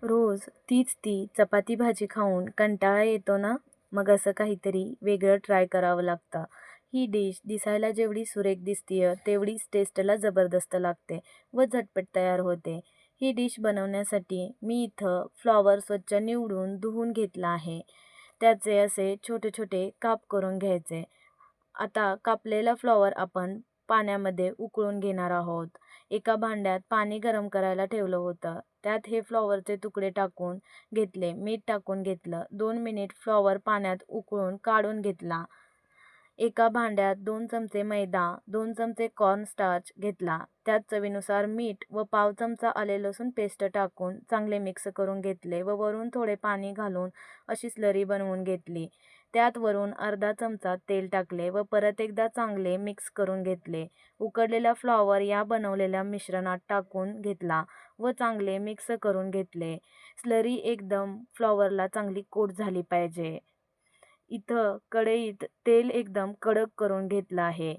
रोज तीच ती चपाती भाजी खाऊन कंटाळा येतो ना, मग असं काहीतरी वेगळं ट्राय करावं लागतं. ही डिश दिसायला जेवढी सुरेख दिसतीये तेवढीच टेस्टला जबरदस्त लागते व झटपट तयार होते. ही डिश बनवण्यासाठी मी इथं फ्लॉवर स्वच्छ निवडून धुवून घेतला आहे. त्याचे असे छोटे छोटे काप करून घ्यायचे. आता कापलेला फ्लॉवर आपण पाण्यामध्ये उकळून घेणार आहोत. एका भांड्यात पाणी गरम करायला ठेवलं होतं. त्यात हे फ्लॉवरचे तुकडे टाकून घेतले, मीठ टाकून घेतलं. 2 मिनिट फ्लॉवर पाण्यात उकळून काढून घेतला. एका भांड्यात 2 चमचे मैदा, 2 चमचे कॉर्नस्टार्च घेतला. त्यात चवीनुसार मीठ व पाव चमचा आले लसूण पेस्ट टाकून चांगले मिक्स करून घेतले व वरून थोडे पाणी घालून अशी स्लरी बनवून घेतली. त्यात वरून अर्धा चमचा तेल टाकले व परत एकदा चांगले मिक्स करून घेतले. उकडलेला फ्लॉवर या बनवलेल्या मिश्रणात टाकून घेतला व चांगले मिक्स करून घेतले. स्लरी एकदम फ्लॉवरला चांगली कोट झाली पाहिजे. इथं कढईत तेल एकदम कडक करून घेतलं आहे.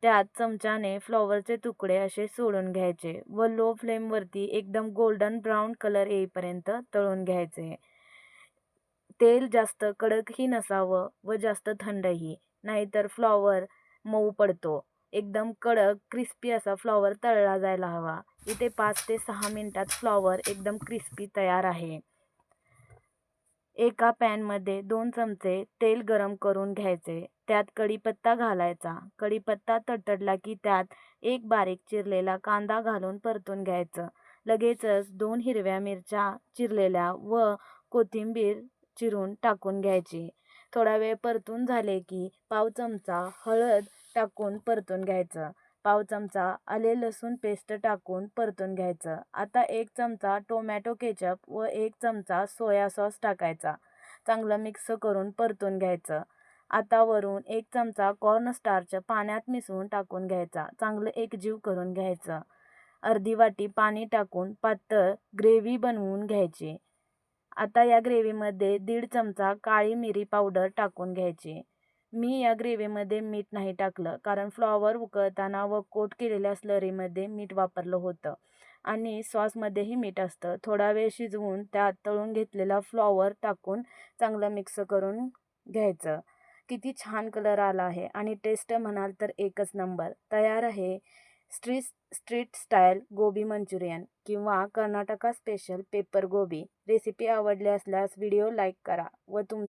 त्यात चमच्याने फ्लॉवरचे तुकडे असे सोडून घ्यायचे व लो फ्लेमवरती एकदम गोल्डन ब्राऊन कलर येईपर्यंत तळून घ्यायचे. तेल जास्त कडकही नसावं व जास्त थंडही, नाहीतर फ्लॉवर मऊ पडतो. एकदम कडक क्रिस्पी असा फ्लॉवर तळला जायला हवा. इथे 5 ते 6 मिनिटात फ्लॉवर एकदम क्रिस्पी तयार आहे. एका पॅनमध्ये 2 चमचे तेल गरम करून घ्यायचे. त्यात कढीपत्ता घालायचा. कढीपत्ता तडतडला की त्यात एक बारीक चिरलेला कांदा घालून परतून घ्यायचं. लगेचच 2 हिरव्या मिरच्या चिरलेल्या व कोथिंबीर चिरून टाकून घ्यायची. थोडा वेळ परतून झाले की पाव चमचा हळद टाकून परतून घ्यायचं. पाव चमचा आले लसूण पेस्ट टाकून परतून घ्यायचं. आता 1 चमचा टोमॅटो केचप व 1 चमचा सोया सॉस टाकायचा. चांगलं मिक्स करून परतून घ्यायचं. आता वरून 1 चमचा कॉर्नस्टार्च पाण्यात मिसळून टाकून घ्यायचा. चांगलं एकजीव करून घ्यायचं. अर्धी वाटी पाणी टाकून पातळ ग्रेव्ही बनवून घ्यायची. आता या ग्रेव्हीमध्ये 1.5 चमचा काळी मिरी पावडर टाकून घ्यायची. मी या ग्रेव्हीमध्ये मीठ नाही टाकलं कारण फ्लॉवर उकळताना व कोट केलेल्या स्लरीमध्ये मीठ वापरलं होतं आणि सॉसमध्येही मीठ असतं. थोडा वेळ शिजवून त्यात तळून घेतलेला फ्लॉवर टाकून चांगलं मिक्स करून घ्यायचं. किती छान कलर आला आहे आणि टेस्ट म्हणाल तर एकच नंबर. तयार आहे स्ट्रीट स्ट्रीट स्टाईल गोबी मंचुरियन किंवा कर्नाटका स्पेशल पेपर गोबी. रेसिपी आवडली असल्यास व्हिडिओ लाईक करा व